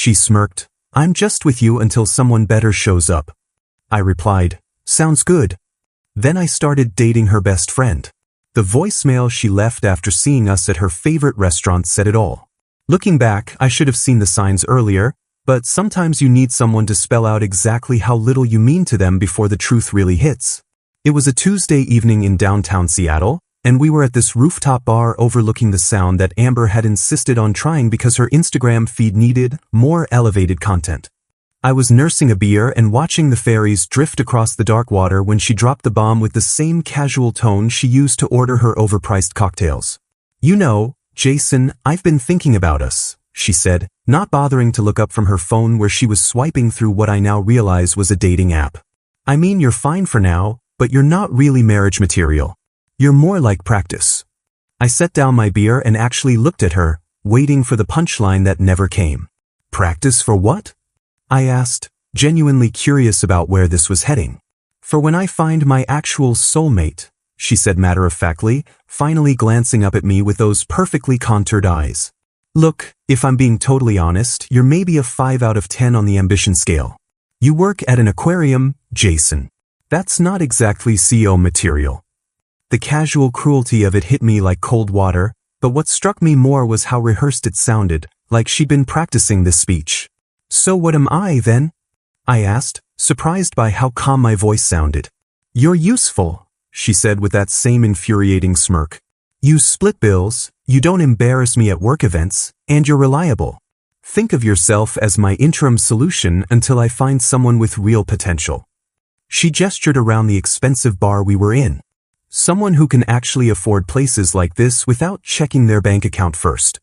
She smirked. I'm just with you until someone better shows up. I replied, sounds good. Then I started dating her best friend. The voicemail she left after seeing us at her favorite restaurant said it all. Looking back, I should have seen the signs earlier, but sometimes you need someone to spell out exactly how little you mean to them before the truth really hits. It was a Tuesday evening in downtown Seattle, and we were at this rooftop bar overlooking the Sound that Amber had insisted on trying because her Instagram feed needed more elevated content. I was nursing a beer and watching the fairies drift across the dark water when she dropped the bomb with the same casual tone she used to order her overpriced cocktails. You know, Jason, I've been thinking about us, she said, not bothering to look up from her phone where she was swiping through what I now realize was a dating app. I mean, you're fine for now, but you're not really marriage material. You're more like practice. I set down my beer and actually looked at her, waiting for the punchline that never came. Practice for what? I asked, genuinely curious about where this was heading. For when I find my actual soulmate, she said matter-of-factly, finally glancing up at me with those perfectly contoured eyes. Look, if I'm being totally honest, you're maybe a 5 out of 10 on the ambition scale. You work at an aquarium, Jason. That's not exactly CO material. The casual cruelty of it hit me like cold water, but what struck me more was how rehearsed it sounded, like she'd been practicing this speech. So what am I, then? I asked, surprised by how calm my voice sounded. You're useful, she said with that same infuriating smirk. You split bills, you don't embarrass me at work events, and you're reliable. Think of yourself as my interim solution until I find someone with real potential. She gestured around the expensive bar we were in. Someone who can actually afford places like this without checking their bank account first.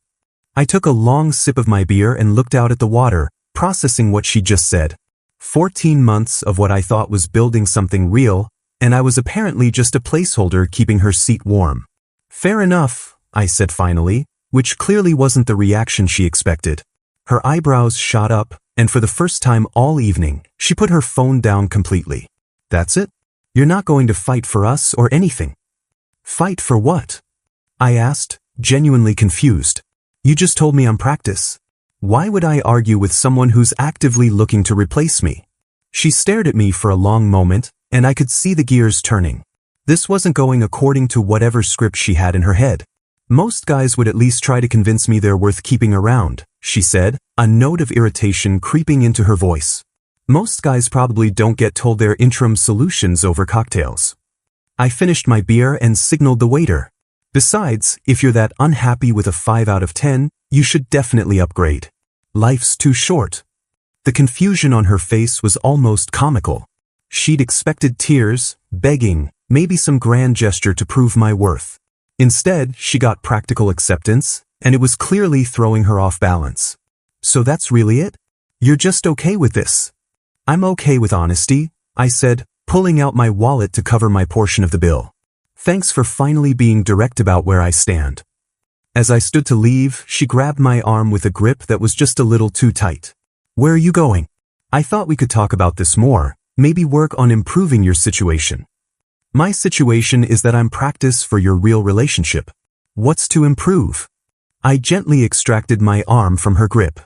I took a long sip of my beer and looked out at the water, processing what she just said. 14 months of what I thought was building something real, and I was apparently just a placeholder keeping her seat warm. Fair enough, I said finally, which clearly wasn't the reaction she expected. Her eyebrows shot up, and for the first time all evening, she put her phone down completely. That's it? You're not going to fight for us or anything. Fight for what? I asked, genuinely confused. You just told me I'm practice. Why would I argue with someone who's actively looking to replace me? She stared at me for a long moment, and I could see the gears turning. This wasn't going according to whatever script she had in her head. Most guys would at least try to convince me they're worth keeping around, she said, a note of irritation creeping into her voice. Most guys probably don't get told they're interim solutions over cocktails. I finished my beer and signaled the waiter. Besides, if you're that unhappy with a 5 out of 10, you should definitely upgrade. Life's too short. The confusion on her face was almost comical. She'd expected tears, begging, maybe some grand gesture to prove my worth. Instead, she got practical acceptance, and it was clearly throwing her off balance. So that's really it? You're just okay with this? I'm okay with honesty, I said, pulling out my wallet to cover my portion of the bill. Thanks for finally being direct about where I stand. As I stood to leave, she grabbed my arm with a grip that was just a little too tight. Where are you going? I thought we could talk about this more, maybe work on improving your situation. My situation is that I'm practice for your real relationship. What's to improve? I gently extracted my arm from her grip.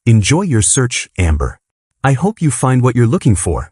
Enjoy your search, Amber. I hope you find what you're looking for.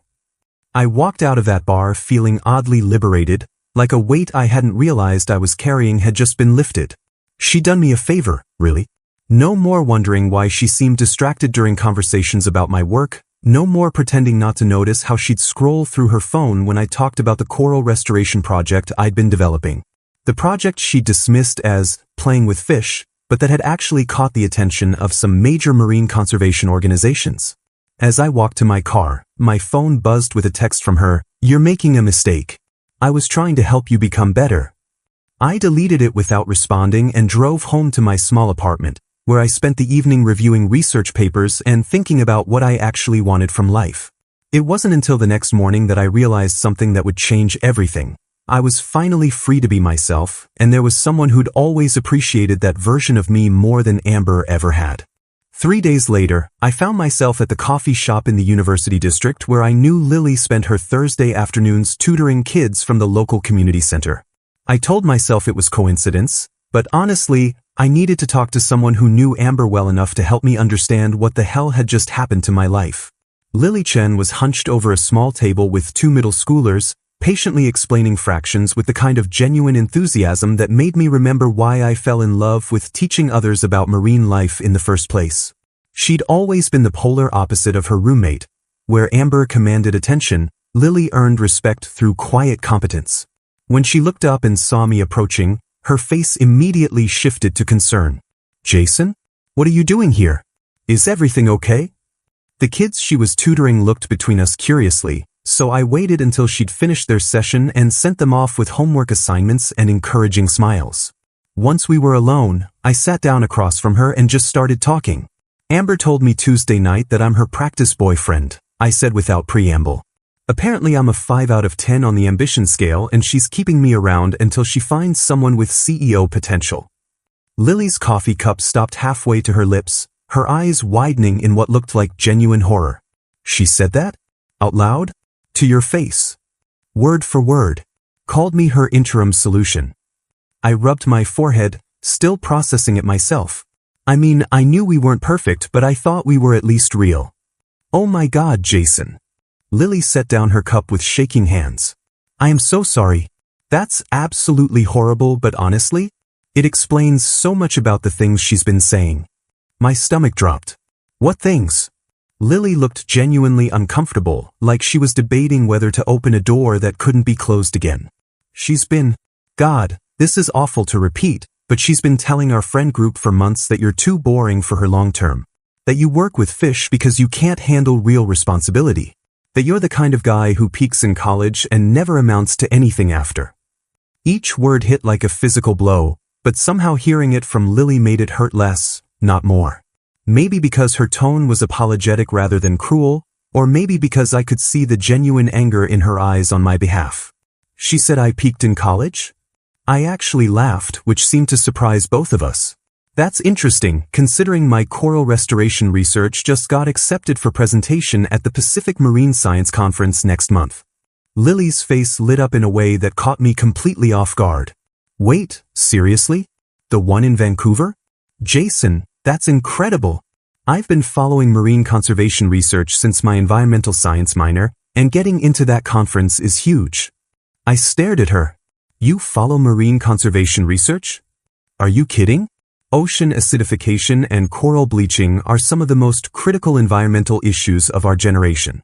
I walked out of that bar feeling oddly liberated, like a weight I hadn't realized I was carrying had just been lifted. She'd done me a favor, really. No more wondering why she seemed distracted during conversations about my work, no more pretending not to notice how she'd scroll through her phone when I talked about the coral restoration project I'd been developing. The project she dismissed as playing with fish, but that had actually caught the attention of some major marine conservation organizations. As I walked to my car, my phone buzzed with a text from her, "You're making a mistake. I was trying to help you become better." I deleted it without responding and drove home to my small apartment, where I spent the evening reviewing research papers and thinking about what I actually wanted from life. It wasn't until the next morning that I realized something that would change everything. I was finally free to be myself, and there was someone who'd always appreciated that version of me more than Amber ever had. 3 days later, I found myself at the coffee shop in the University District where I knew Lily spent her Thursday afternoons tutoring kids from the local community center. I told myself it was coincidence, but honestly, I needed to talk to someone who knew Amber well enough to help me understand what the hell had just happened to my life. Lily Chen was hunched over a small table with two middle schoolers, patiently explaining fractions with the kind of genuine enthusiasm that made me remember why I fell in love with teaching others about marine life in the first place. She'd always been the polar opposite of her roommate. Where Amber commanded attention, Lily earned respect through quiet competence. When she looked up and saw me approaching, her face immediately shifted to concern. "Jason? What are you doing here? Is everything okay?" The kids she was tutoring looked between us curiously, so I waited until she'd finished their session and sent them off with homework assignments and encouraging smiles. Once we were alone, I sat down across from her and just started talking. "Amber told me Tuesday night that I'm her practice boyfriend," I said without preamble. "Apparently I'm a 5 out of 10 on the ambition scale and she's keeping me around until she finds someone with CEO potential." Lily's coffee cup stopped halfway to her lips, her eyes widening in what looked like genuine horror. "She said that? Out loud? To your face? Word for word? Called me her interim solution?" I rubbed my forehead, still processing it myself. I mean, I knew we weren't perfect, but I thought we were at least real. "Oh my God, Jason." Lily set down her cup with shaking hands. "I am so sorry. That's absolutely horrible, but honestly, it explains so much about the things she's been saying." My stomach dropped. "What things?" Lily looked genuinely uncomfortable, like she was debating whether to open a door that couldn't be closed again. God, this is awful to repeat, but she's been telling our friend group for months that you're too boring for her long term. That you work with fish because you can't handle real responsibility. That you're the kind of guy who peaks in college and never amounts to anything after. Each word hit like a physical blow, but somehow hearing it from Lily made it hurt less, not more. Maybe because her tone was apologetic rather than cruel, or maybe because I could see the genuine anger in her eyes on my behalf. "She said I peaked in college?" I actually laughed, which seemed to surprise both of us. "That's interesting, considering my coral restoration research just got accepted for presentation at the Pacific Marine Science Conference next month." Lily's face lit up in a way that caught me completely off guard. "Wait, seriously? The one in Vancouver? Jason, that's incredible. I've been following marine conservation research since my environmental science minor, and getting into that conference is huge." I stared at her. "You follow marine conservation research? Are you kidding? Ocean acidification and coral bleaching are some of the most critical environmental issues of our generation."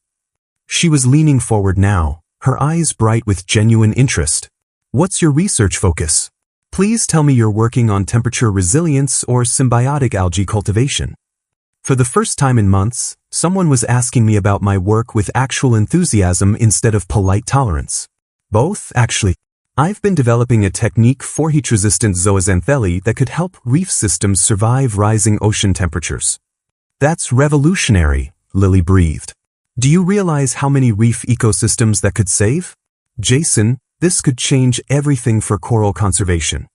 She was leaning forward now, her eyes bright with genuine interest. "What's your research focus? Please tell me you're working on temperature resilience or symbiotic algae cultivation." For the first time in months, someone was asking me about my work with actual enthusiasm instead of polite tolerance. Both, actually. I've been developing a technique for heat-resistant zooxanthellae that could help reef systems survive rising ocean temperatures. "That's revolutionary," Lily breathed. "Do you realize how many reef ecosystems that could save? Jason, this could change everything for coral conservation."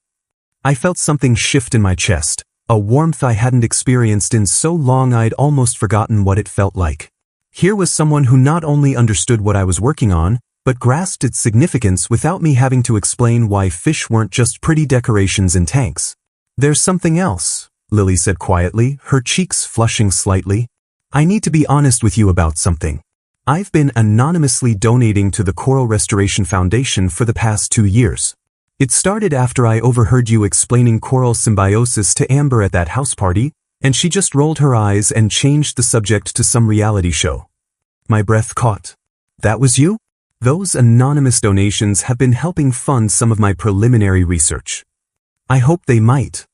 I felt something shift in my chest, a warmth I hadn't experienced in so long I'd almost forgotten what it felt like. Here was someone who not only understood what I was working on, but grasped its significance without me having to explain why fish weren't just pretty decorations in tanks. "There's something else," Lily said quietly, her cheeks flushing slightly. "I need to be honest with you about something. I've been anonymously donating to the Coral Restoration Foundation for the past 2 years. It started after I overheard you explaining coral symbiosis to Amber at that house party, and she just rolled her eyes and changed the subject to some reality show." My breath caught. "That was you?" "Those anonymous donations have been helping fund some of my preliminary research." "I hope they might."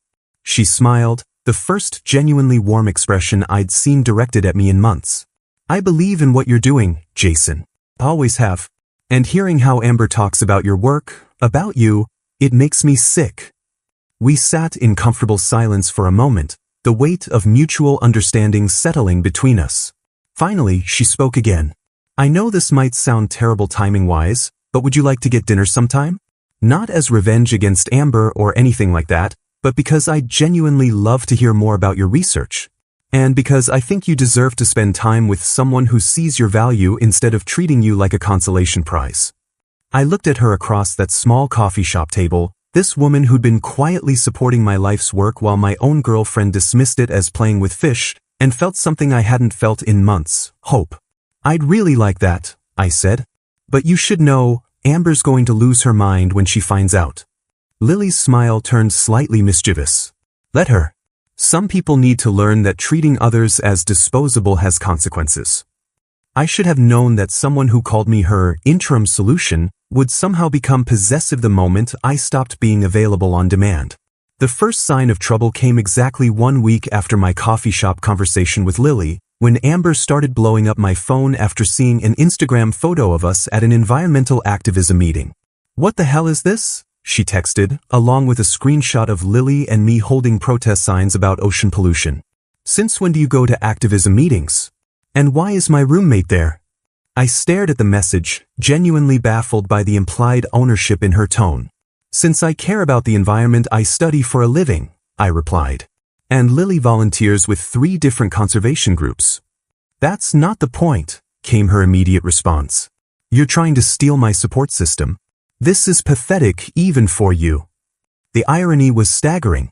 She smiled, the first genuinely warm expression I'd seen directed at me in months. "I believe in what you're doing, Jason. Always have. And hearing how Amber talks about your work, about you, it makes me sick." We sat in comfortable silence for a moment, the weight of mutual understanding settling between us. Finally, she spoke again. "I know this might sound terrible timing-wise, but would you like to get dinner sometime? Not as revenge against Amber or anything like that, but because I genuinely love to hear more about your research. And because I think you deserve to spend time with someone who sees your value instead of treating you like a consolation prize." I looked at her across that small coffee shop table, This woman who'd been quietly supporting my life's work while my own girlfriend dismissed it as playing with fish, and felt something I hadn't felt in months, hope. I'd really like that, I said. But you should know, Amber's going to lose her mind when she finds out. Lily's smile turned slightly mischievous. Let her. Some people need to learn that treating others as disposable has consequences. I should have known that someone who called me her interim solution would somehow become possessive the moment I stopped being available on demand. The first sign of trouble came exactly 1 week after my coffee shop conversation with Lily, when Amber started blowing up my phone after seeing an Instagram photo of us at an environmental activism meeting. "What the hell is this?" she texted, along with a screenshot of Lily and me holding protest signs about ocean pollution. "Since when do you go to activism meetings? And why is my roommate there?" I stared at the message, genuinely baffled by the implied ownership in her tone. "Since I care about the environment I study for a living," I replied. "And Lily volunteers with 3 different conservation groups." "That's not the point," came her immediate response. "You're trying to steal my support system. This is pathetic even for you." The irony was staggering.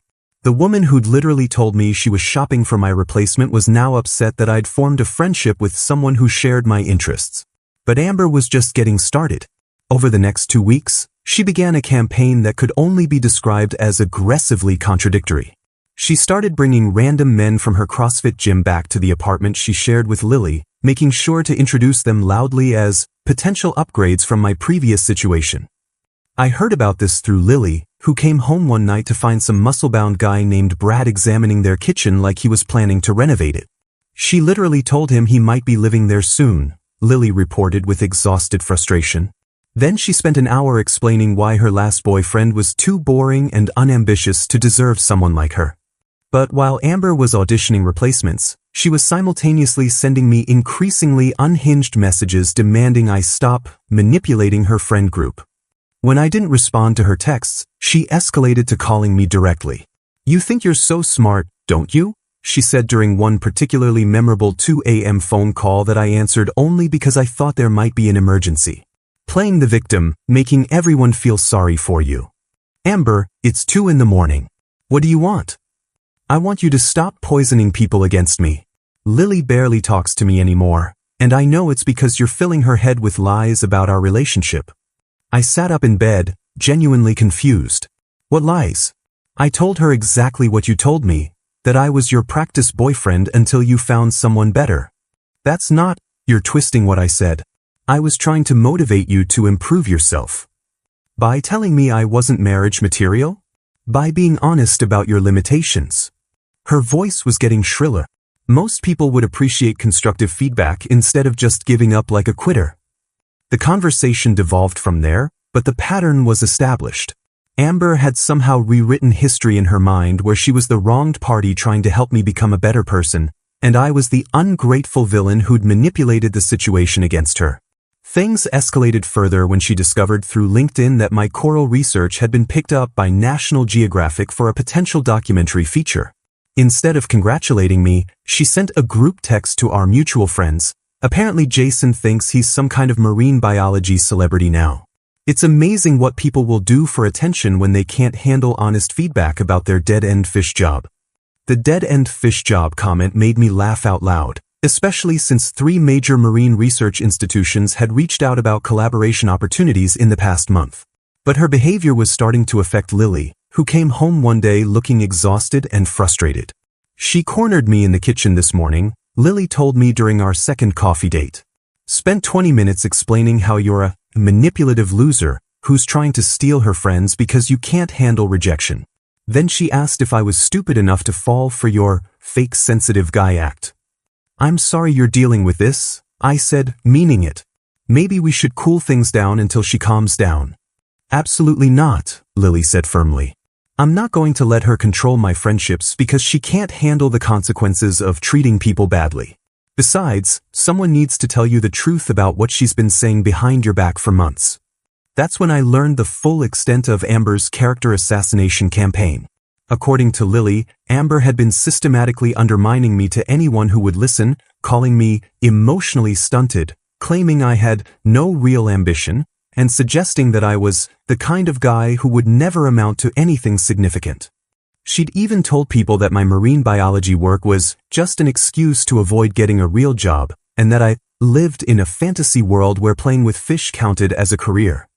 The woman who'd literally told me she was shopping for my replacement was now upset that I'd formed a friendship with someone who shared my interests. But Amber was just getting started. Over the next 2 weeks, she began a campaign that could only be described as aggressively contradictory. She started bringing random men from her CrossFit gym back to the apartment she shared with Lily, making sure to introduce them loudly as potential upgrades from my previous situation. I heard about this through Lily, who came home one night to find some muscle-bound guy named Brad examining their kitchen like he was planning to renovate it. She literally told him he might be living there soon, Lily reported with exhausted frustration. Then she spent an hour explaining why her last boyfriend was too boring and unambitious to deserve someone like her. But while Amber was auditioning replacements, she was simultaneously sending me increasingly unhinged messages demanding I stop manipulating her friend group. When I didn't respond to her texts, she escalated to calling me directly. "You think you're so smart, don't you?" she said during one particularly memorable 2 a.m. phone call that I answered only because I thought there might be an emergency. "Playing the victim, making everyone feel sorry for you. Amber, it's 2 in the morning. What do you want?" "I want you to stop poisoning people against me. Lily barely talks to me anymore, and I know it's because you're filling her head with lies about our relationship." I sat up in bed, genuinely confused. "What lies?" "I told her exactly what you told me, that I was your practice boyfriend until you found someone better." "That's not," "You're twisting what I said. I was trying to motivate you to improve yourself. By telling me I wasn't marriage material? By being honest about your limitations." Her voice was getting shriller. Most people would appreciate constructive feedback instead of just giving up like a quitter. The conversation devolved from there, but the pattern was established. Amber had somehow rewritten history in her mind where she was the wronged party trying to help me become a better person, and I was the ungrateful villain who'd manipulated the situation against her. Things escalated further when she discovered through LinkedIn that my coral research had been picked up by National Geographic for a potential documentary feature. Instead of congratulating me, she sent a group text to our mutual friends. Apparently Jason thinks he's some kind of marine biology celebrity now. It's amazing what people will do for attention when they can't handle honest feedback about their dead-end fish job. The dead-end fish job comment made me laugh out loud, especially since 3 major marine research institutions had reached out about collaboration opportunities in the past month. But her behavior was starting to affect Lily, who came home one day looking exhausted and frustrated. "She cornered me in the kitchen this morning," Lily told me during our second coffee date. "Spent 20 minutes explaining how you're a manipulative loser who's trying to steal her friends because you can't handle rejection. Then she asked if I was stupid enough to fall for your fake sensitive guy act. I'm sorry you're dealing with this," I said, meaning it. "Maybe we should cool things down until she calms down." "Absolutely not," Lily said firmly. "I'm not going to let her control my friendships because she can't handle the consequences of treating people badly. Besides, someone needs to tell you the truth about what she's been saying behind your back for months." That's when I learned the full extent of Amber's character assassination campaign. According to Lily, Amber had been systematically undermining me to anyone who would listen, calling me emotionally stunted, claiming I had no real ambition, and suggesting that I was the kind of guy who would never amount to anything significant. She'd even told people that my marine biology work was just an excuse to avoid getting a real job, and that I lived in a fantasy world where playing with fish counted as a career.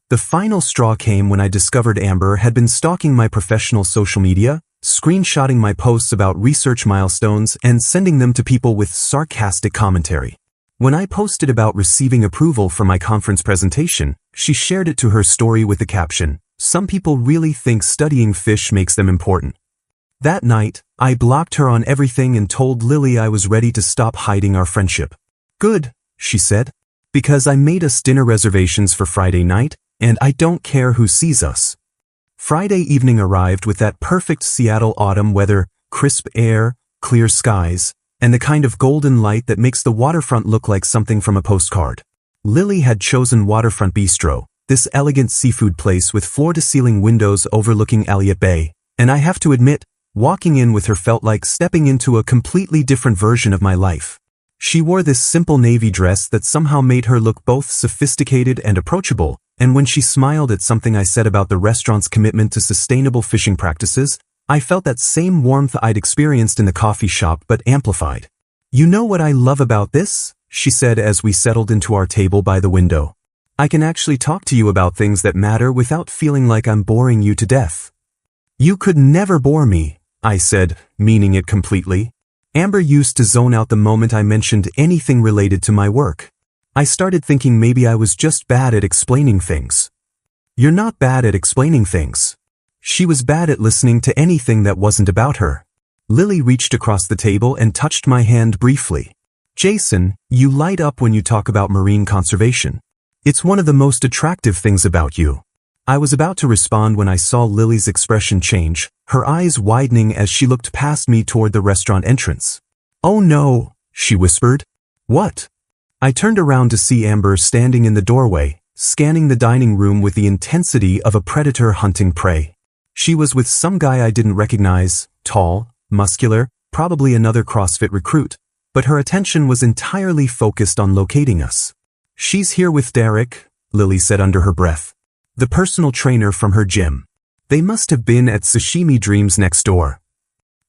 The final straw came when I discovered Amber had been stalking my professional social media, screenshotting my posts about research milestones and sending them to people with sarcastic commentary. When I posted about receiving approval for my conference presentation, she shared it to her story with the caption, "Some people really think studying fish makes them important." That night, I blocked her on everything and told Lily I was ready to stop hiding our friendship. "Good," she said, "because I made us dinner reservations for Friday night, and I don't care who sees us." Friday evening arrived with that perfect Seattle autumn weather, crisp air, clear skies, and the kind of golden light that makes the waterfront look like something from a postcard. Lily had chosen Waterfront Bistro, this elegant seafood place with floor-to-ceiling windows overlooking Elliott Bay, and I have to admit, walking in with her felt like stepping into a completely different version of my life. She wore this simple navy dress that somehow made her look both sophisticated and approachable, and when she smiled at something I said about the restaurant's commitment to sustainable fishing practices, I felt that same warmth I'd experienced in the coffee shop but amplified. "You know what I love about this?" she said as we settled into our table by the window. "I can actually talk to you about things that matter without feeling like I'm boring you to death." "You could never bore me," I said, meaning it completely. Amber used to zone out the moment I mentioned anything related to my work. I started thinking maybe I was just bad at explaining things. "You're not bad at explaining things." She was bad at listening to anything that wasn't about her. Lily reached across the table and touched my hand briefly. "Jason, you light up when you talk about marine conservation. It's one of the most attractive things about you." I was about to respond when I saw Lily's expression change, her eyes widening as she looked past me toward the restaurant entrance. "Oh no," she whispered. "What?" I turned around to see Amber standing in the doorway, scanning the dining room with the intensity of a predator hunting prey. She was with some guy I didn't recognize, tall, muscular, probably another CrossFit recruit, but her attention was entirely focused on locating us. "She's here with Derek," Lily said under her breath. "The personal trainer from her gym. They must have been at Sashimi Dreams next door."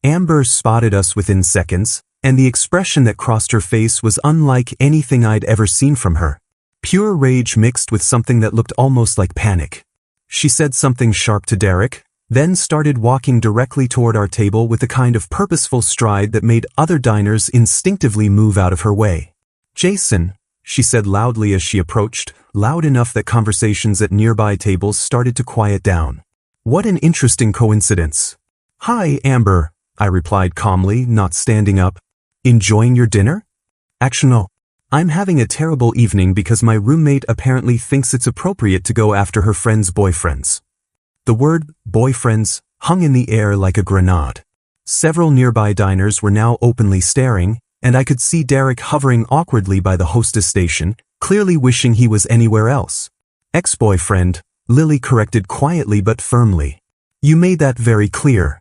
Amber spotted us within seconds, and the expression that crossed her face was unlike anything I'd ever seen from her. Pure rage mixed with something that looked almost like panic. She said something sharp to Derek, then started walking directly toward our table with a kind of purposeful stride that made other diners instinctively move out of her way. "Jason," she said loudly as she approached, loud enough that conversations at nearby tables started to quiet down. "What an interesting coincidence." "Hi, Amber," I replied calmly, not standing up. "Enjoying your dinner?" "Actually no. I'm having a terrible evening because my roommate apparently thinks it's appropriate to go after her friends' boyfriends." The word boyfriends hung in the air like a grenade. Several nearby diners were now openly staring, and I could see Derek hovering awkwardly by the hostess station, clearly wishing he was anywhere else. "Ex-boyfriend," Lily corrected quietly but firmly. "You made that very clear."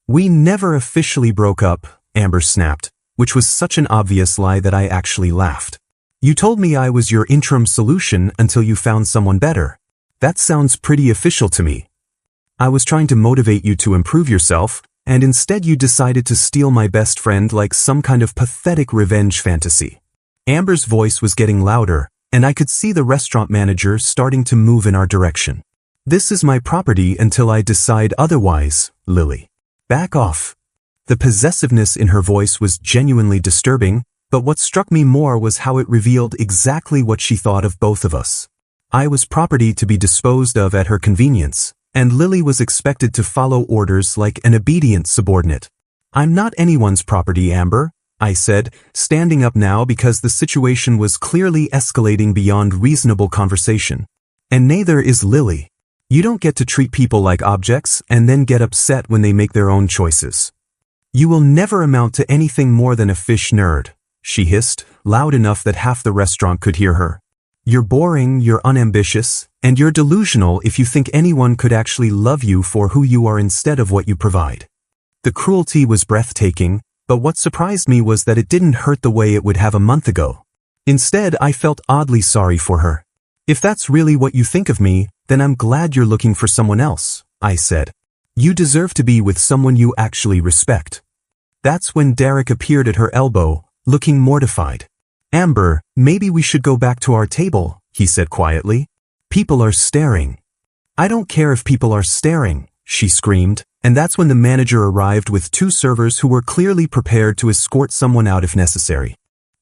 "We never officially broke up," Amber snapped, which was such an obvious lie that I actually laughed. "You told me I was your interim solution until you found someone better. That sounds pretty official to me. I was trying to motivate you to improve yourself, and instead you decided to steal my best friend like some kind of pathetic revenge fantasy." Amber's voice was getting louder, and I could see the restaurant manager starting to move in our direction. "This is my property until I decide otherwise, Lily. Back off." The possessiveness in her voice was genuinely disturbing, but what struck me more was how it revealed exactly what she thought of both of us. I was property to be disposed of at her convenience, and Lily was expected to follow orders like an obedient subordinate. "I'm not anyone's property, Amber," I said, standing up now because the situation was clearly escalating beyond reasonable conversation. "And neither is Lily. You don't get to treat people like objects and then get upset when they make their own choices. You will never amount to anything more than a fish nerd," she hissed, loud enough that half the restaurant could hear her. "You're boring, you're unambitious, and you're delusional if you think anyone could actually love you for who you are instead of what you provide." The cruelty was breathtaking, but what surprised me was that it didn't hurt the way it would have a month ago. Instead, I felt oddly sorry for her. If that's really what you think of me, then I'm glad you're looking for someone else, I said. You deserve to be with someone you actually respect. That's when Derek appeared at her elbow, looking mortified. Amber, maybe we should go back to our table, he said quietly. People are staring. I don't care if people are staring, she screamed, and that's when the manager arrived with 2 servers who were clearly prepared to escort someone out if necessary.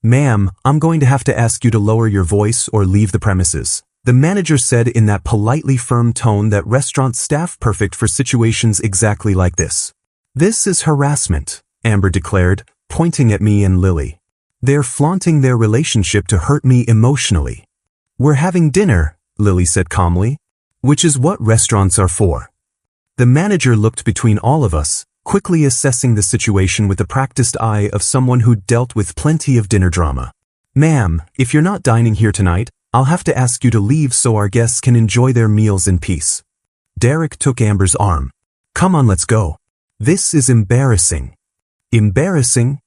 Ma'am, I'm going to have to ask you to lower your voice or leave the premises, the manager said in that politely firm tone that restaurant staff perfect for situations exactly like this. This is harassment, Amber declared, pointing at me and Lily. They're flaunting their relationship to hurt me emotionally. We're having dinner, Lily said calmly, which is what restaurants are for. The manager looked between all of us, quickly assessing the situation with the practiced eye of someone who dealt with plenty of dinner drama. Ma'am, if you're not dining here tonight, I'll have to ask you to leave so our guests can enjoy their meals in peace. Derek took Amber's arm. Come on, let's go. This is embarrassing. Embarrassing?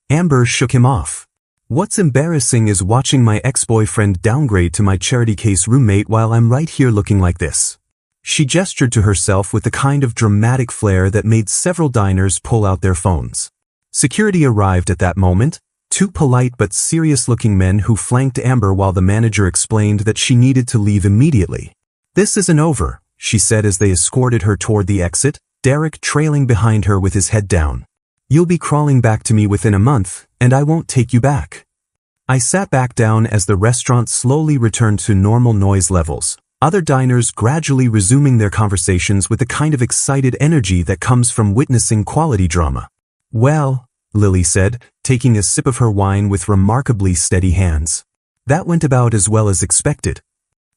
Amber shook him off. What's embarrassing is watching my ex-boyfriend downgrade to my charity case roommate while I'm right here looking like this. She gestured to herself with the kind of dramatic flair that made several diners pull out their phones. Security arrived at that moment, 2 polite but serious-looking men who flanked Amber while the manager explained that she needed to leave immediately. This isn't over, she said as they escorted her toward the exit, Derek trailing behind her with his head down. You'll be crawling back to me within a month, and I won't take you back. I sat back down as the restaurant slowly returned to normal noise levels, other diners gradually resuming their conversations with the kind of excited energy that comes from witnessing quality drama. Well, Lily said, taking a sip of her wine with remarkably steady hands. That went about as well as expected.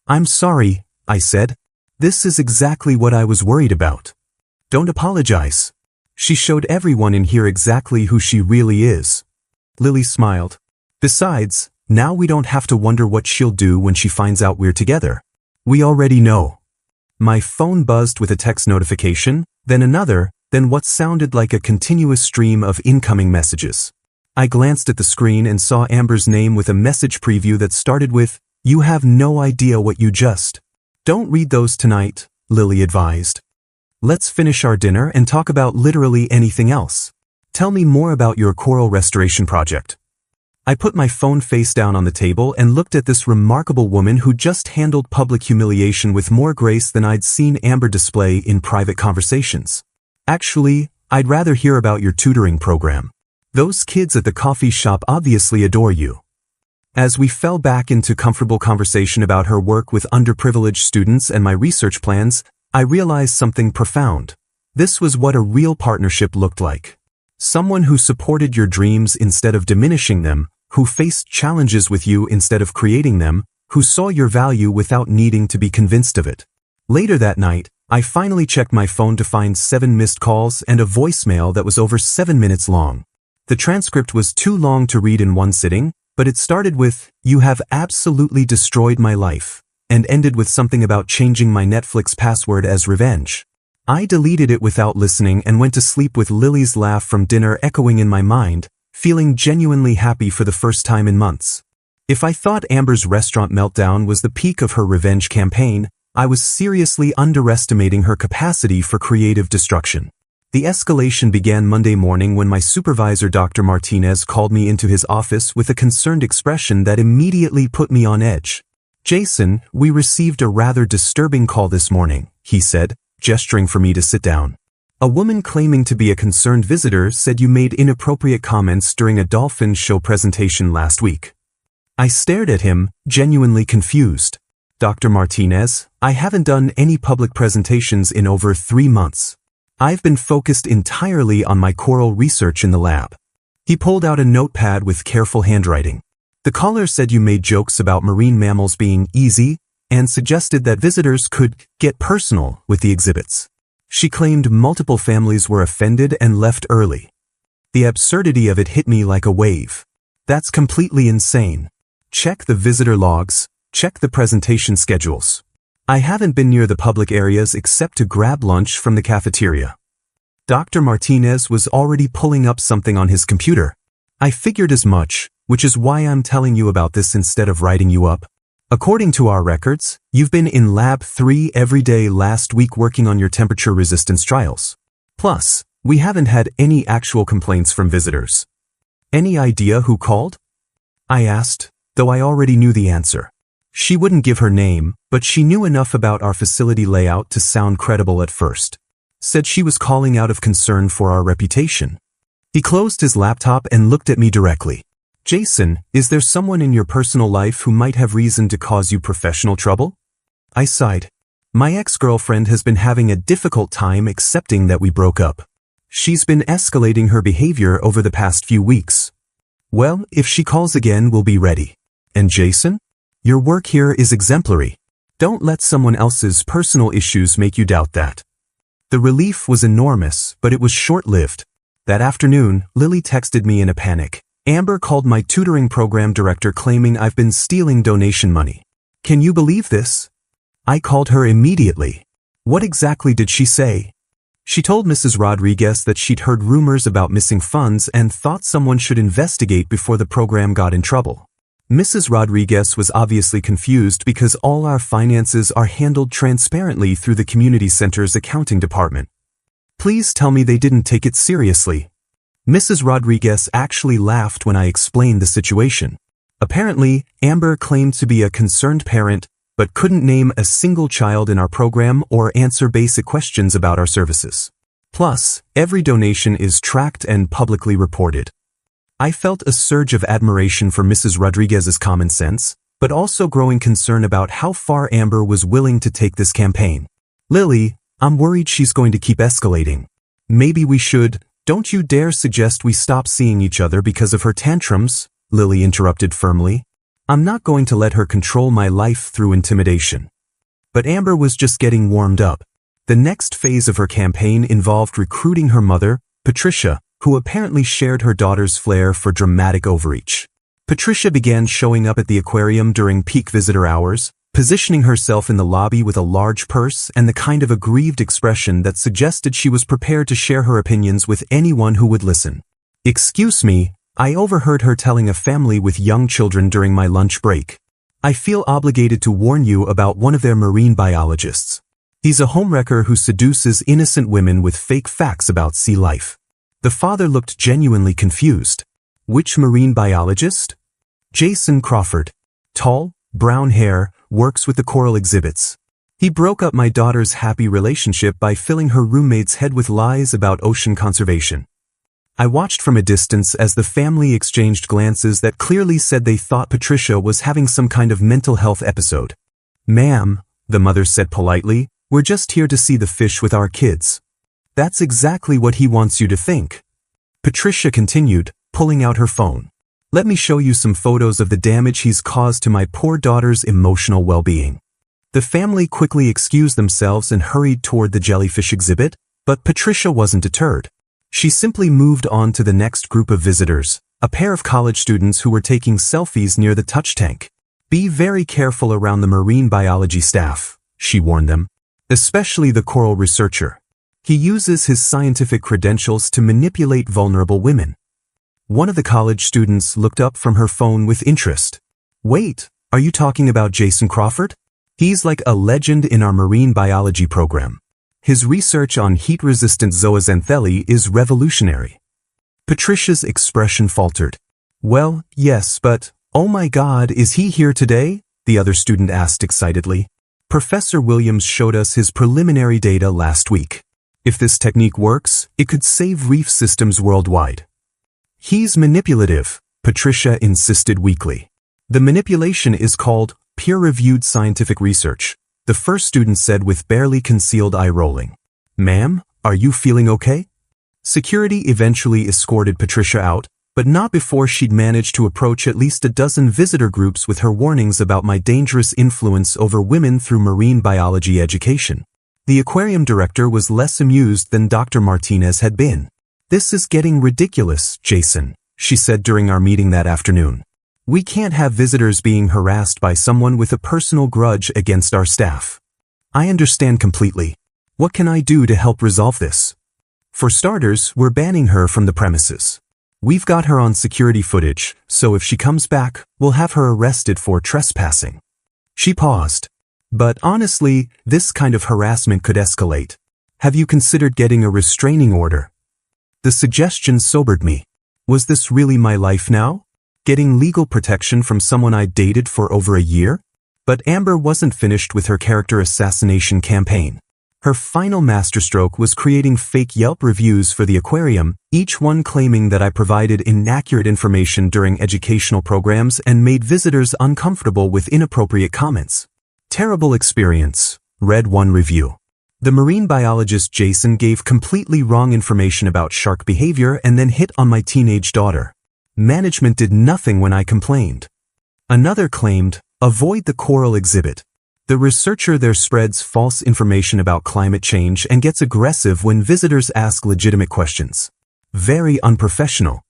I'm sorry, I said. This is exactly what I was worried about. Don't apologize. She showed everyone in here exactly who she really is. Lily smiled. Besides, now we don't have to wonder what she'll do when she finds out we're together. We already know. My phone buzzed with a text notification, then another, then what sounded like a continuous stream of incoming messages. I glanced at the screen and saw Amber's name with a message preview that started with, "You have no idea what you just." Don't read those tonight, Lily advised. Let's finish our dinner and talk about literally anything else. Tell me more about your coral restoration project. I put my phone face down on the table and looked at this remarkable woman who just handled public humiliation with more grace than I'd seen Amber display in private conversations. Actually, I'd rather hear about your tutoring program. Those kids at the coffee shop obviously adore you. As we fell back into comfortable conversation about her work with underprivileged students and my research plans, I realized something profound. This was what a real partnership looked like. Someone who supported your dreams instead of diminishing them, who faced challenges with you instead of creating them, who saw your value without needing to be convinced of it. Later that night, I finally checked my phone to find 7 missed calls and a voicemail that was over 7 minutes long. The transcript was too long to read in one sitting, but it started with, "You have absolutely destroyed my life," and ended with something about changing my Netflix password as revenge. I deleted it without listening and went to sleep with Lily's laugh from dinner echoing in my mind, feeling genuinely happy for the first time in months. If I thought Amber's restaurant meltdown was the peak of her revenge campaign, I was seriously underestimating her capacity for creative destruction. The escalation began Monday morning when my supervisor Dr. Martinez called me into his office with a concerned expression that immediately put me on edge. "Jason, we received a rather disturbing call this morning," he said, gesturing for me to sit down. "A woman claiming to be a concerned visitor said you made inappropriate comments during a dolphin show presentation last week." I stared at him, genuinely confused. "Dr. Martinez, I haven't done any public presentations in over 3 months. I've been focused entirely on my coral research in the lab." He pulled out a notepad with careful handwriting. "The caller said you made jokes about marine mammals being easy and suggested that visitors could get personal with the exhibits. She claimed multiple families were offended and left early. The absurdity of it hit me like a wave. That's completely insane. Check the visitor logs, check the presentation schedules. I haven't been near the public areas except to grab lunch from the cafeteria." Dr. Martinez was already pulling up something on his computer. "I figured as much, which is why I'm telling you about this instead of writing you up. According to our records, you've been in Lab 3 every day last week working on your temperature resistance trials. Plus, we haven't had any actual complaints from visitors. Any idea who called? I asked, though I already knew the answer. She wouldn't give her name, but she knew enough about our facility layout to sound credible at first. Said she was calling out of concern for our reputation. He closed his laptop and looked at me directly. Jason, is there someone in your personal life who might have reason to cause you professional trouble? I sighed. My ex-girlfriend has been having a difficult time accepting that we broke up. She's been escalating her behavior over the past few weeks. Well, if she calls again, we'll be ready. And Jason? Your work here is exemplary. Don't let someone else's personal issues make you doubt that. The relief was enormous, but it was short-lived. That afternoon, Lily texted me in a panic. Amber called my tutoring program director claiming I've been stealing donation money. Can you believe this? I called her immediately. What exactly did she say? She told Mrs. Rodriguez that she'd heard rumors about missing funds and thought someone should investigate before the program got in trouble. Mrs. Rodriguez was obviously confused because all our finances are handled transparently through the community center's accounting department. Please tell me they didn't take it seriously. Mrs. Rodriguez actually laughed when I explained the situation. Apparently, Amber claimed to be a concerned parent, but couldn't name a single child in our program or answer basic questions about our services. Plus, every donation is tracked and publicly reported. I felt a surge of admiration for Mrs. Rodriguez's common sense, but also growing concern about how far Amber was willing to take this campaign. Lily, I'm worried she's going to keep escalating. Maybe we should. Don't you dare suggest we stop seeing each other because of her tantrums, Lily interrupted firmly. I'm not going to let her control my life through intimidation. But Amber was just getting warmed up. The next phase of her campaign involved recruiting her mother, Patricia, who apparently shared her daughter's flair for dramatic overreach. Patricia began showing up at the aquarium during peak visitor hours, positioning herself in the lobby with a large purse and the kind of aggrieved expression that suggested she was prepared to share her opinions with anyone who would listen. Excuse me, I overheard her telling a family with young children during my lunch break. I feel obligated to warn you about one of their marine biologists. He's a homewrecker who seduces innocent women with fake facts about sea life. The father looked genuinely confused. Which marine biologist? Jason Crawford. Tall, brown hair, works with the coral exhibits. He broke up my daughter's happy relationship by filling her roommate's head with lies about ocean conservation. I watched from a distance as the family exchanged glances that clearly said they thought Patricia was having some kind of mental health episode. Ma'am, the mother said politely, we're just here to see the fish with our kids. That's exactly what he wants you to think. Patricia continued, pulling out her phone. Let me show you some photos of the damage he's caused to my poor daughter's emotional well-being. The family quickly excused themselves and hurried toward the jellyfish exhibit, but Patricia wasn't deterred. She simply moved on to the next group of visitors, a pair of college students who were taking selfies near the touch tank. Be very careful around the marine biology staff, she warned them. Especially the coral researcher. He uses his scientific credentials to manipulate vulnerable women. One of the college students looked up from her phone with interest. Wait, are you talking about Jason Crawford? He's like a legend in our marine biology program. His research on heat-resistant zooxanthellae is revolutionary. Patricia's expression faltered. Well, yes, but, oh my God, is he here today? The other student asked excitedly. Professor Williams showed us his preliminary data last week. If this technique works, it could save reef systems worldwide. He's manipulative, Patricia insisted weakly. The manipulation is called peer-reviewed scientific research, the first student said with barely concealed eye-rolling. Ma'am, are you feeling okay? Security eventually escorted Patricia out, but not before she'd managed to approach at least a dozen visitor groups with her warnings about my dangerous influence over women through marine biology education. The aquarium director was less amused than Dr. Martinez had been. This is getting ridiculous, Jason, she said during our meeting that afternoon. We can't have visitors being harassed by someone with a personal grudge against our staff. I understand completely. What can I do to help resolve this? For starters, we're banning her from the premises. We've got her on security footage, so if she comes back, we'll have her arrested for trespassing. She paused. But honestly, this kind of harassment could escalate. Have you considered getting a restraining order? The suggestion sobered me. Was this really my life now? Getting legal protection from someone I dated for over a year? But Amber wasn't finished with her character assassination campaign. Her final masterstroke was creating fake Yelp reviews for the aquarium, each one claiming that I provided inaccurate information during educational programs and made visitors uncomfortable with inappropriate comments. Terrible experience, read one review. The marine biologist Jason gave completely wrong information about shark behavior and then hit on my teenage daughter. Management did nothing when I complained. Another claimed, avoid the coral exhibit. The researcher there spreads false information about climate change and gets aggressive when visitors ask legitimate questions. Very unprofessional.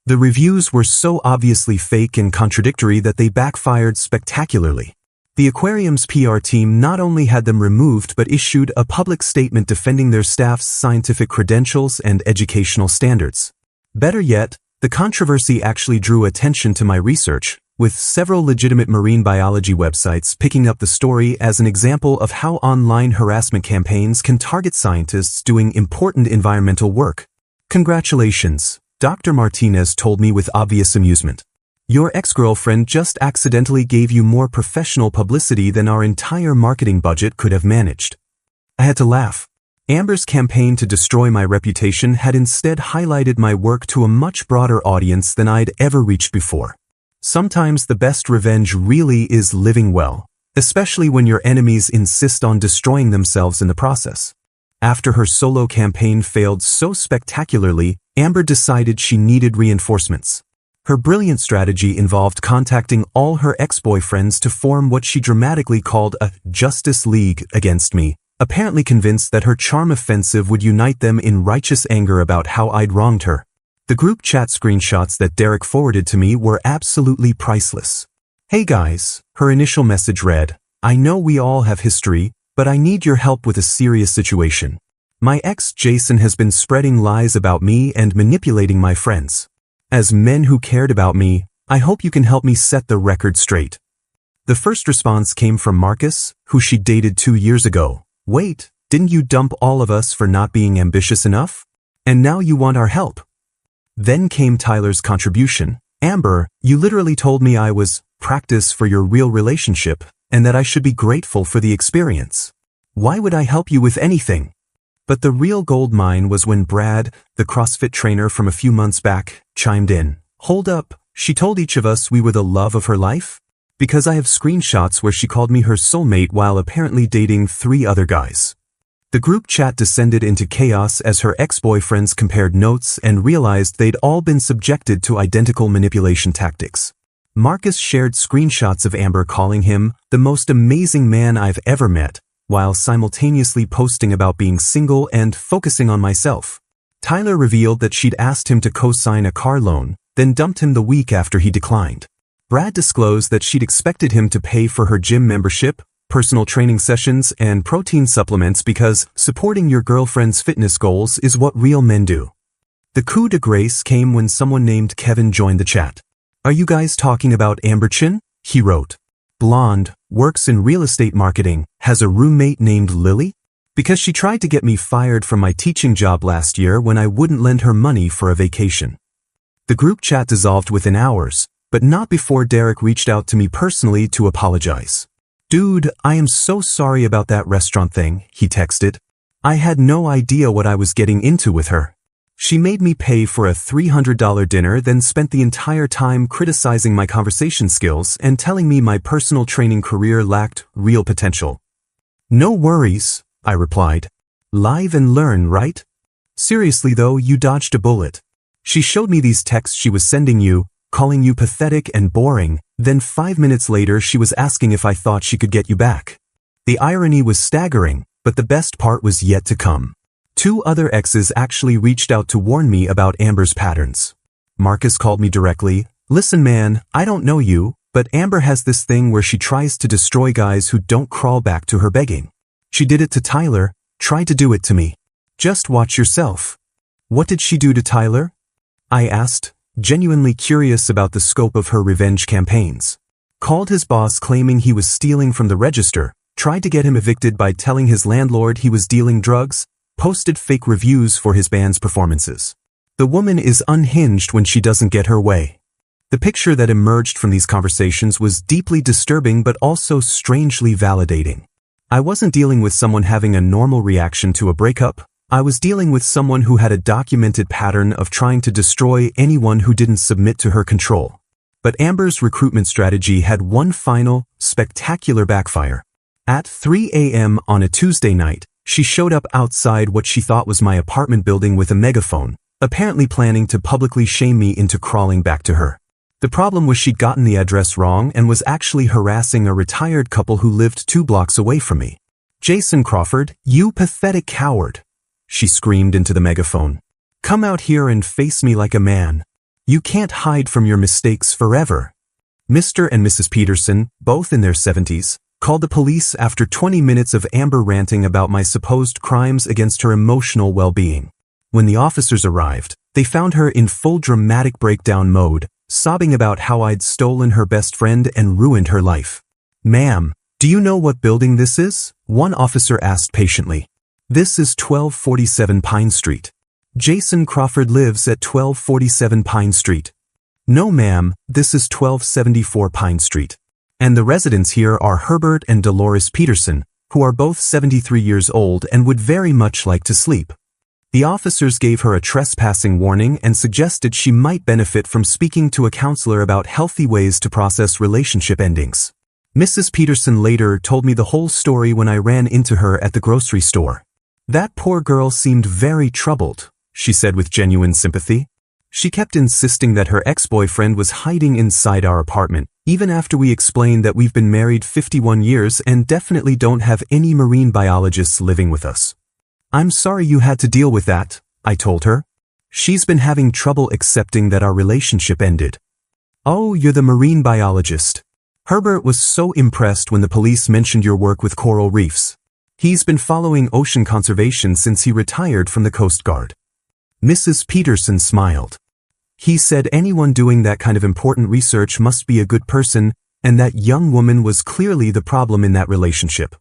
The reviews were so obviously fake and contradictory that they backfired spectacularly. The aquarium's PR team not only had them removed but issued a public statement defending their staff's scientific credentials and educational standards. Better yet, the controversy actually drew attention to my research, with several legitimate marine biology websites picking up the story as an example of how online harassment campaigns can target scientists doing important environmental work. Congratulations, Dr. Martinez told me with obvious amusement. Your ex-girlfriend just accidentally gave you more professional publicity than our entire marketing budget could have managed. I had to laugh. Amber's campaign to destroy my reputation had instead highlighted my work to a much broader audience than I'd ever reached before. Sometimes the best revenge really is living well, especially when your enemies insist on destroying themselves in the process. After her solo campaign failed so spectacularly, Amber decided she needed reinforcements. Her brilliant strategy involved contacting all her ex-boyfriends to form what she dramatically called a Justice League against me, apparently convinced that her charm offensive would unite them in righteous anger about how I'd wronged her. The group chat screenshots that Derek forwarded to me were absolutely priceless. Hey guys, her initial message read, I know we all have history, but I need your help with a serious situation. My ex Jason has been spreading lies about me and manipulating my friends. As men who cared about me, I hope you can help me set the record straight. The first response came from Marcus, who she dated 2 years ago. Wait, didn't you dump all of us for not being ambitious enough? And now you want our help? Then came Tyler's contribution. Amber, you literally told me I was practice for your real relationship and that I should be grateful for the experience. Why would I help you with anything? But the real gold mine was when Brad, the CrossFit trainer from a few months back, chimed in. Hold up, she told each of us we were the love of her life? Because I have screenshots where she called me her soulmate while apparently dating 3 other guys. The group chat descended into chaos as her ex-boyfriends compared notes and realized they'd all been subjected to identical manipulation tactics. Marcus shared screenshots of Amber calling him the most amazing man I've ever met, while simultaneously posting about being single and focusing on myself. Tyler revealed that she'd asked him to co-sign a car loan, then dumped him the week after he declined. Brad disclosed that she'd expected him to pay for her gym membership, personal training sessions, and protein supplements because supporting your girlfriend's fitness goals is what real men do. The coup de grace came when someone named Kevin joined the chat. Are you guys talking about Amber Chin? He wrote. Blonde, works in real estate marketing, has a roommate named Lily? Because she tried to get me fired from my teaching job last year when I wouldn't lend her money for a vacation. The group chat dissolved within hours, but not before Derek reached out to me personally to apologize. Dude, I am so sorry about that restaurant thing, he texted. I had no idea what I was getting into with her. She made me pay for a $300 dinner, then spent the entire time criticizing my conversation skills and telling me my personal training career lacked real potential. No worries, I replied. Live and learn, right? Seriously though, you dodged a bullet. She showed me these texts she was sending you, calling you pathetic and boring, then 5 minutes later she was asking if I thought she could get you back. The irony was staggering, but the best part was yet to come. 2 other exes actually reached out to warn me about Amber's patterns. Marcus called me directly. Listen man, I don't know you, but Amber has this thing where she tries to destroy guys who don't crawl back to her begging. She did it to Tyler, try to do it to me. Just watch yourself. What did she do to Tyler? I asked, genuinely curious about the scope of her revenge campaigns. called his boss claiming he was stealing from the register, tried to get him evicted by telling his landlord he was dealing drugs, posted fake reviews for his band's performances. The woman is unhinged when she doesn't get her way. The picture that emerged from these conversations was deeply disturbing but also strangely validating. I wasn't dealing with someone having a normal reaction to a breakup. I was dealing with someone who had a documented pattern of trying to destroy anyone who didn't submit to her control. But Amber's recruitment strategy had one final, spectacular backfire. At 3 a.m. on a Tuesday night, she showed up outside what she thought was my apartment building with a megaphone, apparently planning to publicly shame me into crawling back to her. The problem was she'd gotten the address wrong and was actually harassing a retired couple who lived 2 blocks away from me. "Jason Crawford, you pathetic coward," she screamed into the megaphone. "Come out here and face me like a man. You can't hide from your mistakes forever." Mr. and Mrs. Peterson, both in their 70s, called the police after 20 minutes of Amber ranting about my supposed crimes against her emotional well-being. When the officers arrived, they found her in full dramatic breakdown mode, sobbing about how I'd stolen her best friend and ruined her life. "Ma'am, do you know what building this is?" one officer asked patiently. "This is 1247 Pine Street. Jason Crawford lives at 1247 Pine Street." "No ma'am, this is 1274 Pine Street. And the residents here are Herbert and Dolores Peterson, who are both 73 years old and would very much like to sleep." The officers gave her a trespassing warning and suggested she might benefit from speaking to a counselor about healthy ways to process relationship endings. Mrs. Peterson later told me the whole story when I ran into her at the grocery store. "That poor girl seemed very troubled," she said with genuine sympathy. "She kept insisting that her ex-boyfriend was hiding inside our apartment, even after we explained that we've been married 51 years and definitely don't have any marine biologists living with us." "I'm sorry you had to deal with that," I told her. "She's been having trouble accepting that our relationship ended." "Oh, you're the marine biologist. Herbert was so impressed when the police mentioned your work with coral reefs. He's been following ocean conservation since he retired from the Coast Guard." Mrs. Peterson smiled. "He said anyone doing that kind of important research must be a good person, and that young woman was clearly the problem in that relationship."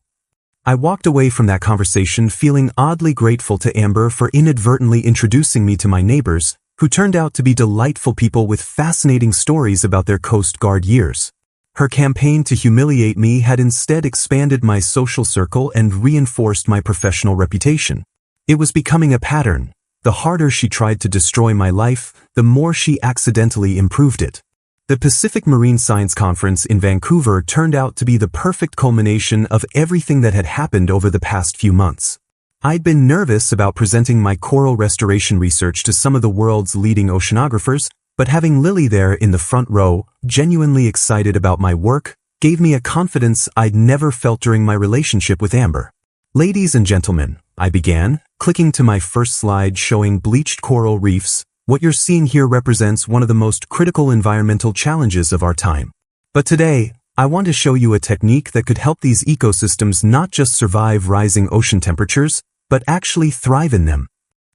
I walked away from that conversation feeling oddly grateful to Amber for inadvertently introducing me to my neighbors, who turned out to be delightful people with fascinating stories about their Coast Guard years. Her campaign to humiliate me had instead expanded my social circle and reinforced my professional reputation. It was becoming a pattern. The harder she tried to destroy my life, the more she accidentally improved it. The Pacific Marine Science Conference in Vancouver turned out to be the perfect culmination of everything that had happened over the past few months. I'd been nervous about presenting my coral restoration research to some of the world's leading oceanographers, but having Lily there in the front row, genuinely excited about my work, gave me a confidence I'd never felt during my relationship with Amber. "Ladies and gentlemen," I began, clicking to my first slide showing bleached coral reefs. "What you're seeing here represents one of the most critical environmental challenges of our time. But today, I want to show you a technique that could help these ecosystems not just survive rising ocean temperatures, but actually thrive in them."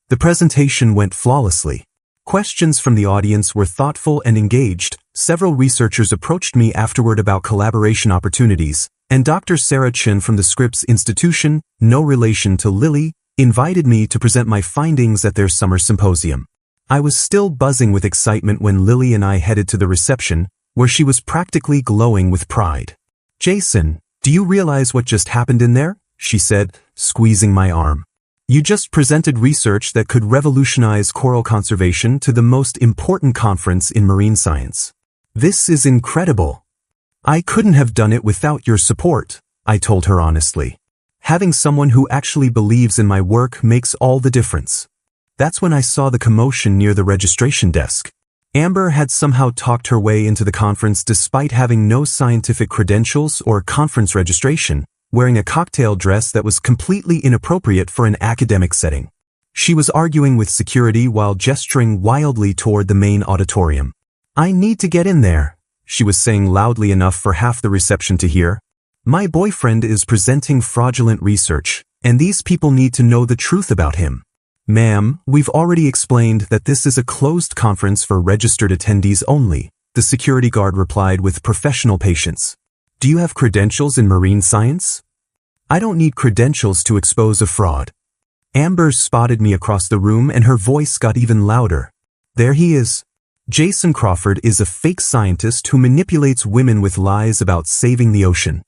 The presentation went flawlessly. Questions from the audience were thoughtful and engaged. Several researchers approached me afterward about collaboration opportunities, and Dr. Sarah Chin from the Scripps Institution, no relation to Lily, invited me to present my findings at their summer symposium. I was still buzzing with excitement when Lily and I headed to the reception, where she was practically glowing with pride. "Jason, do you realize what just happened in there?" she said, squeezing my arm. "You just presented research that could revolutionize coral conservation to the most important conference in marine science. This is incredible. I couldn't have done it without your support," I told her honestly. "Having someone who actually believes in my work makes all the difference." That's when I saw the commotion near the registration desk. Amber had somehow talked her way into the conference despite having no scientific credentials or conference registration, wearing a cocktail dress that was completely inappropriate for an academic setting. She was arguing with security while gesturing wildly toward the main auditorium. "I need to get in there," she was saying loudly enough for half the reception to hear. "My boyfriend is presenting fraudulent research, and these people need to know the truth about him." "Ma'am, we've already explained that this is a closed conference for registered attendees only. the security guard replied with professional patience. Do you have credentials in marine science? I don't need credentials to expose a fraud. Amber spotted me across the room and her voice got even louder. There he is. Jason Crawford is a fake scientist who manipulates women with lies about saving the ocean.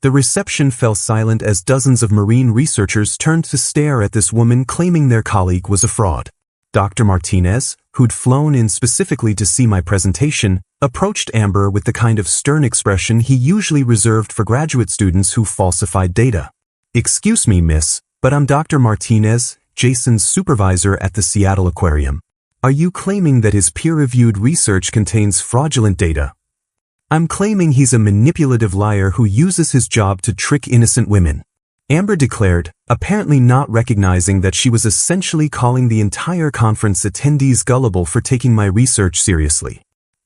The reception fell silent as dozens of marine researchers turned to stare at this woman claiming their colleague was a fraud. Dr. Martinez, who'd flown in specifically to see my presentation, approached Amber with the kind of stern expression he usually reserved for graduate students who falsified data. Excuse me, miss, but I'm Dr. Martinez, Jason's supervisor at the Seattle Aquarium. Are you claiming that his peer-reviewed research contains fraudulent data? I'm claiming he's a manipulative liar who uses his job to trick innocent women. Amber declared, apparently not recognizing that she was essentially calling the entire conference attendees gullible for taking my research seriously.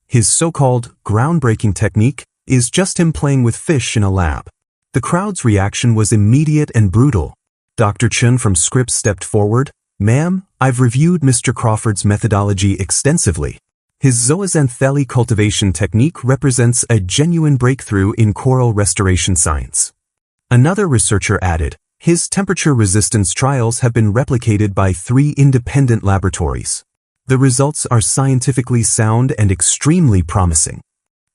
His so-called groundbreaking technique is just him playing with fish in a lab. The crowd's reaction was immediate and brutal. Dr. Chun from Scripps stepped forward. Ma'am, I've reviewed Mr. Crawford's methodology extensively. His zooxanthellae cultivation technique represents a genuine breakthrough in coral restoration science. Another researcher added, his temperature resistance trials have been replicated by 3 independent laboratories. The results are scientifically sound and extremely promising.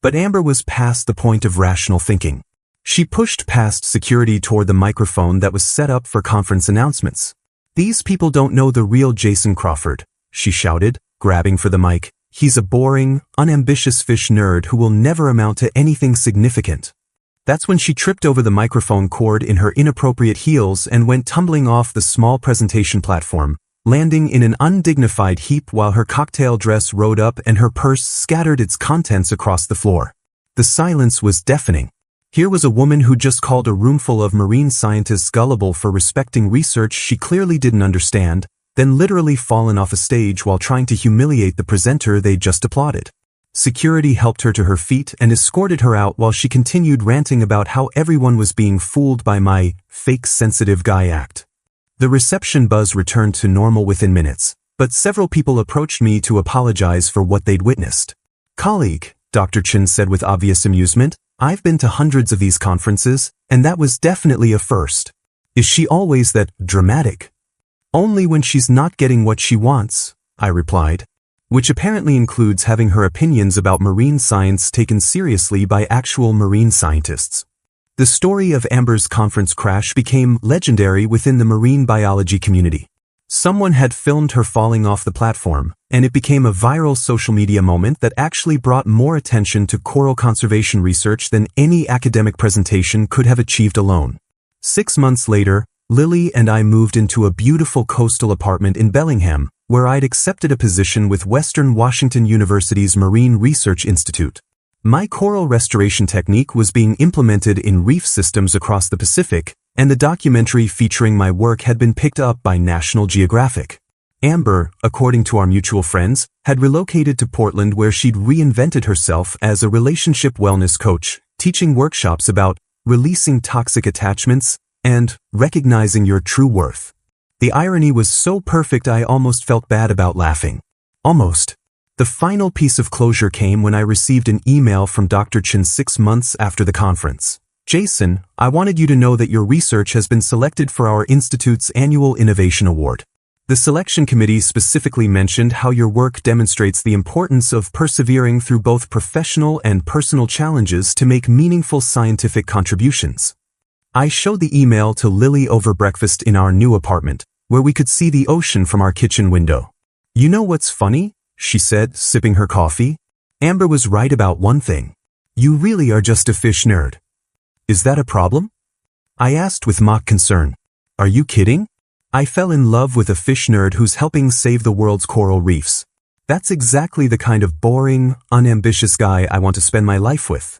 But Amber was past the point of rational thinking. She pushed past security toward the microphone that was set up for conference announcements. These people don't know the real Jason Crawford, she shouted, grabbing for the mic. He's a boring, unambitious fish nerd who will never amount to anything significant. That's when she tripped over the microphone cord in her inappropriate heels and went tumbling off the small presentation platform, landing in an undignified heap while her cocktail dress rode up and her purse scattered its contents across the floor. The silence was deafening. Here was a woman who just called a roomful of marine scientists gullible for respecting research she clearly didn't understand, then literally fallen off a stage while trying to humiliate the presenter they just applauded. Security helped her to her feet and escorted her out while she continued ranting about how everyone was being fooled by my fake sensitive guy act. The reception buzz returned to normal within minutes, but several people approached me to apologize for what they'd witnessed. Colleague, Dr. Chin said with obvious amusement, I've been to hundreds of these conferences, and that was definitely a first. Is she always that dramatic? Only when she's not getting what she wants, I replied, which apparently includes having her opinions about marine science taken seriously by actual marine scientists. The story of Amber's conference crash became legendary within the marine biology community. Someone had filmed her falling off the platform, and it became a viral social media moment that actually brought more attention to coral conservation research than any academic presentation could have achieved alone. 6 months later, Lily and I moved into a beautiful coastal apartment in Bellingham, where I'd accepted a position with Western Washington University's Marine Research Institute. My coral restoration technique was being implemented in reef systems across the Pacific, and the documentary featuring my work had been picked up by National Geographic. Amber, according to our mutual friends, had relocated to Portland where she'd reinvented herself as a relationship wellness coach, teaching workshops about releasing toxic attachments and recognizing your true worth. The irony was so perfect I almost felt bad about laughing. Almost. The final piece of closure came when I received an email from Dr. Chin 6 months after the conference. Jason, I wanted you to know that your research has been selected for our institute's annual Innovation Award. The selection committee specifically mentioned how your work demonstrates the importance of persevering through both professional and personal challenges to make meaningful scientific contributions. I showed the email to Lily over breakfast in our new apartment, where we could see the ocean from our kitchen window. You know what's funny? She said, sipping her coffee. Amber was right about one thing. You really are just a fish nerd. Is that a problem? I asked with mock concern. Are you kidding? I fell in love with a fish nerd who's helping save the world's coral reefs. That's exactly the kind of boring, unambitious guy I want to spend my life with.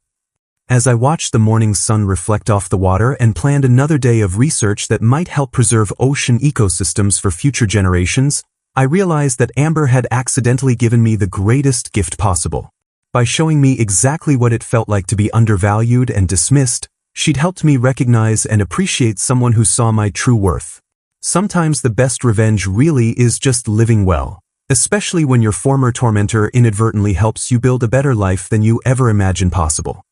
As I watched the morning sun reflect off the water and planned another day of research that might help preserve ocean ecosystems for future generations, I realized that Amber had accidentally given me the greatest gift possible. By showing me exactly what it felt like to be undervalued and dismissed, she'd helped me recognize and appreciate someone who saw my true worth. Sometimes the best revenge really is just living well. especially when your former tormentor inadvertently helps you build a better life than you ever imagined possible.